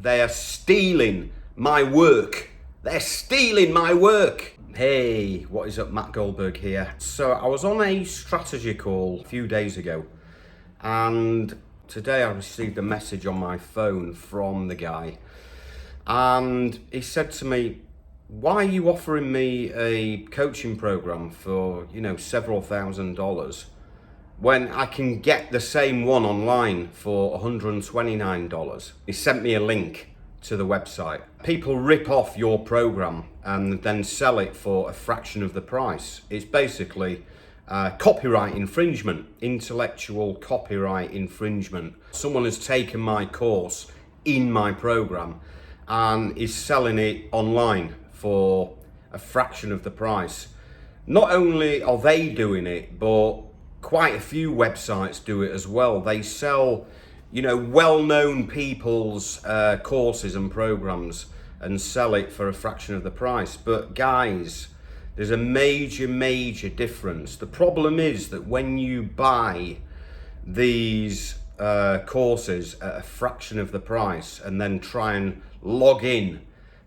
They are stealing my work. They're stealing my work. Hey, what is up? Matt Goldberg here. So I was on a strategy call a few days ago, and today I received a message on my phone from the guy, and he said to me, why are you offering me a coaching program for, several $1,000s when I can get the same one online for $129? He sent me a link to the website. People rip off your program and then sell it for a fraction of the price. It's basically copyright infringement, intellectual copyright infringement. Someone has taken my course in my program and is selling it online for a fraction of the price. Not only are they doing it, but quite a few websites do it as well. They sell, well-known people's courses and programs and sell it for a fraction of the price. But guys, there's a major difference. The problem is that when you buy these courses at a fraction of the price and then try and log in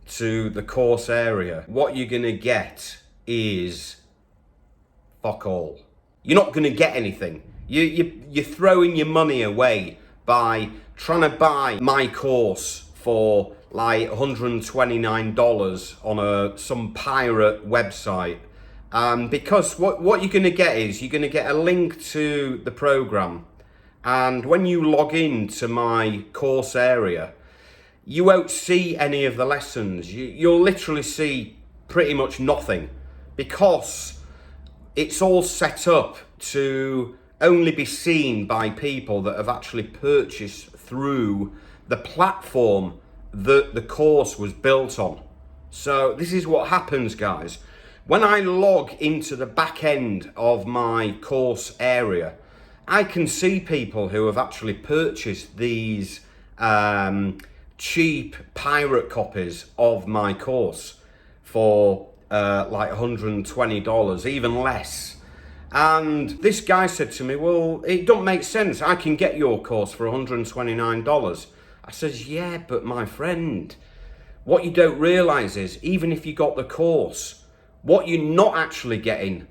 to the course area, what you're gonna get is fuck all. You're not gonna get anything. You're throwing your money away by trying to buy my course for like $129 on some pirate website. Because what you're gonna get is you're gonna get a link to the program, and when you log in to my course area, you won't see any of the lessons. You'll literally see pretty much nothing, because it's all set up to only be seen by people that have actually purchased through the platform that the course was built on. So this is what happens, guys. When I log into the back end of my course area, I can see people who have actually purchased these cheap pirate copies of my course for like $120, even less. And this guy said to me, well, it don't make sense. I can get your course for $129. I says, yeah, but my friend, what you don't realize is, even if you got the course, what you're not actually getting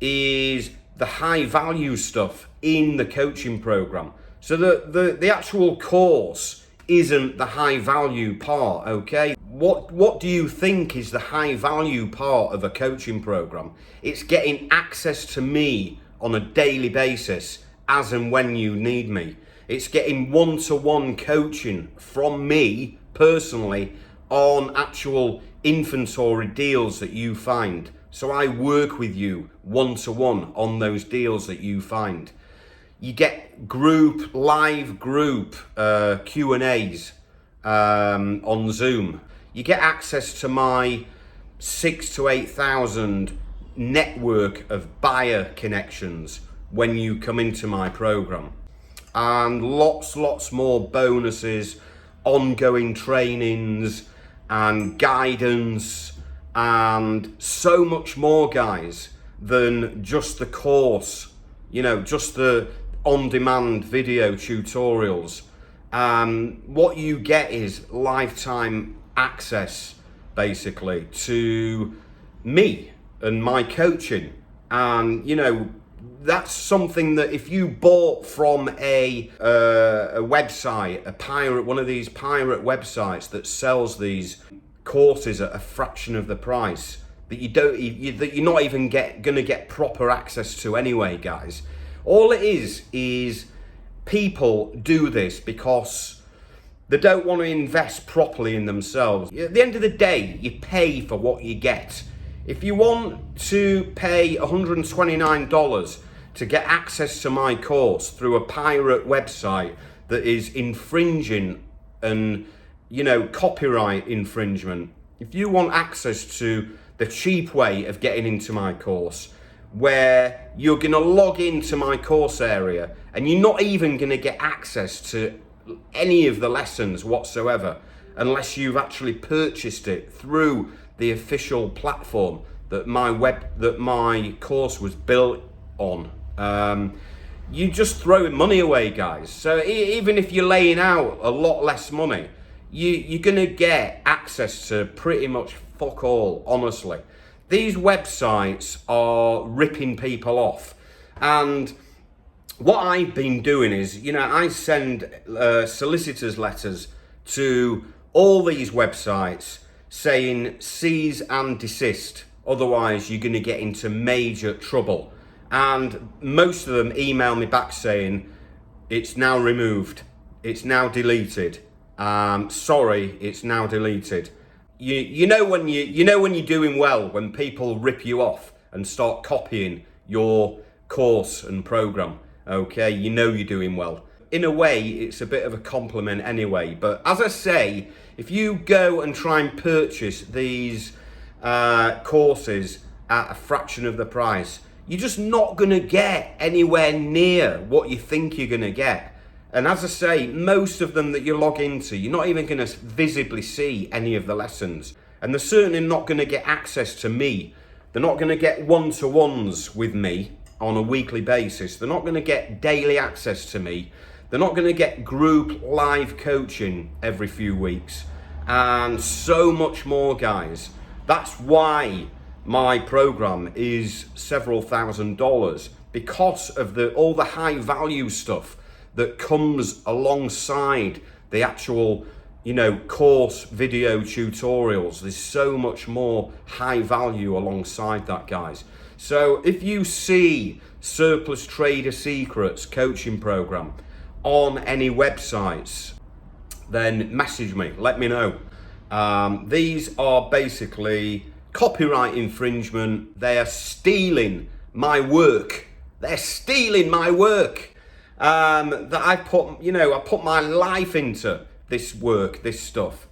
is the high value stuff in the coaching program. So the actual course isn't the high value part, okay? What do you think is the high value part of a coaching program? It's getting access to me on a daily basis as and when you need me. It's getting one-to-one coaching from me personally on actual inventory deals that you find. So I work with you one-to-one on those deals that you find. You get live group Q&As on Zoom. You get access to my 6,000 to 8,000 network of buyer connections when you come into my program. And lots more bonuses, ongoing trainings and guidance, and so much more, guys, than just the course, just the on-demand video tutorials. What you get is lifetime access, basically, to me and my coaching. And that's something that if you bought from a website, one of these pirate websites that sells these courses at a fraction of the price, that you're not even gonna get proper access to anyway, guys. All it is people do this because they don't want to invest properly in themselves. At the end of the day, you pay for what you get. If you want to pay $129 to get access to my course through a pirate website that is infringing and, copyright infringement, if you want access to the cheap way of getting into my course, where you're going to log into my course area and you're not even going to get access to any of the lessons whatsoever unless you've actually purchased it through the official platform that my course was built on. You just throwing money away, guys. So even if you're laying out a lot less money, you're going to get access to pretty much fuck all, honestly. These websites are ripping people off. And what I've been doing is, I send solicitors letters to all these websites saying cease and desist. Otherwise, you're going to get into major trouble. And most of them email me back saying, it's now removed. It's now deleted. Sorry, it's now deleted. You know when you're doing well, when people rip you off and start copying your course and program. Okay, you know you're doing well. In a way, it's a bit of a compliment anyway. But as I say, if you go and try and purchase these courses at a fraction of the price, you're just not going to get anywhere near what you think you're going to get. And as I say, most of them that you log into, you're not even going to visibly see any of the lessons. And they're certainly not going to get access to me. They're not going to get one-to-ones with me on a weekly basis. They're not going to get daily access to me. They're not going to get group live coaching every few weeks. And so much more, guys. That's why my program is several $1,000s, because of all the high value stuff that comes alongside the actual, course video tutorials. There's so much more high value alongside that, guys. So if you see Surplus Trader Secrets coaching program on any websites, then message me, let me know. These are basically copyright infringement. They are stealing my work. They're stealing my work. That I put my life into this work, this stuff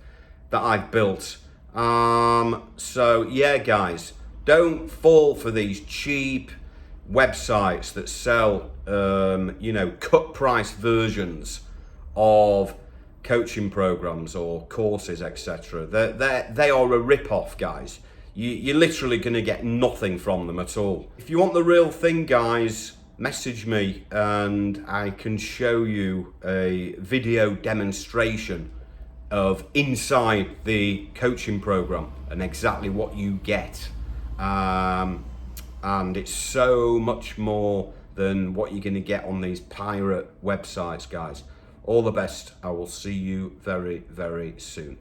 that I've built. So yeah, guys, don't fall for these cheap websites that sell, cut price versions of coaching programs or courses, etc. They are a rip-off, guys. You're literally going to get nothing from them at all. If you want the real thing, guys, message me and I can show you a video demonstration of inside the coaching program and exactly what you get. And it's so much more than what you're going to get on these pirate websites, guys. All the best. I will see you very, very soon.